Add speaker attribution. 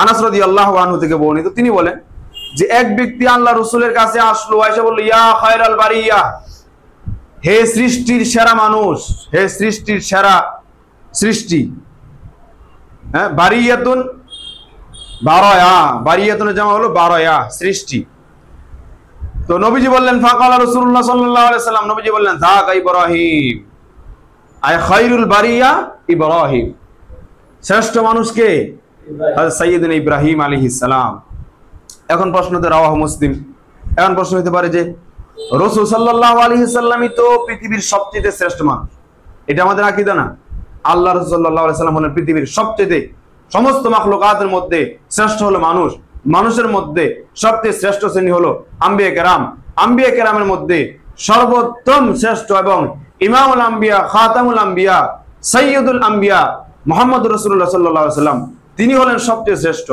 Speaker 1: আনাস রাদিয়াল্লাহু আনহু থেকে বর্ণিত, তিনি বলেন যে এক ব্যক্তি আল্লাহ রাসূলের কাছে আসলো, আয়েশা বলল, ইয়া খায়রাল বারিয়া, হে সৃষ্টির সেরা মানুষ, হে সৃষ্টির সেরা সৃষ্টি। হ্যাঁ, বারিয়াতুন বারায়া, বারিয়াতুনের জামা হলো বারায়া, সৃষ্টি। তো নবীজি বললেন, ফাকালা রাসূলুল্লাহ সাল্লাল্লাহু আলাইহি সাল্লাম, নবীজি বললেন, যাকা ইব্রাহিম, আয় খায়রুল বারিয়া ইব্রাহিম, শ্রেষ্ঠ মানুষকে সাইয়্যিদুনা ইব্রাহিম আলাইহিস সালাম। এখন প্রশ্ন তো রাওয়াহু মুসলিম, এখন প্রশ্ন হতে পারে যে রাসূল সাল্লাল্লাহু আলাইহি সাল্লামই তো পৃথিবীর সবচেয়ে শ্রেষ্ঠ মানুষ, এটা আমাদের আকীদা না? আল্লাহ রাসূল সাল্লাল্লাহু আলাইহি সাল্লাম হলেন পৃথিবীর সবচেয়ে, সমস্ত মাখলুকাতের মধ্যে শ্রেষ্ঠ হলো মানুষ, মানুষের মধ্যে সবচেয়ে শ্রেষ্ঠ শ্রেণী হলো আম্বিয়া কেরাম, আম্বিয়া কেরামের মধ্যে সর্বোত্তম শ্রেষ্ঠ এবং ইমামুল আম্বিয়া, খাতামুল আম্বিয়া, সাইয়্যিদুল আম্বিয়া মুহাম্মদ রাসূলুল্লাহ সাল্লাল্লাহু আলাইহি সাল্লাম, তিনি হলেন সবচেয়ে শ্রেষ্ঠ।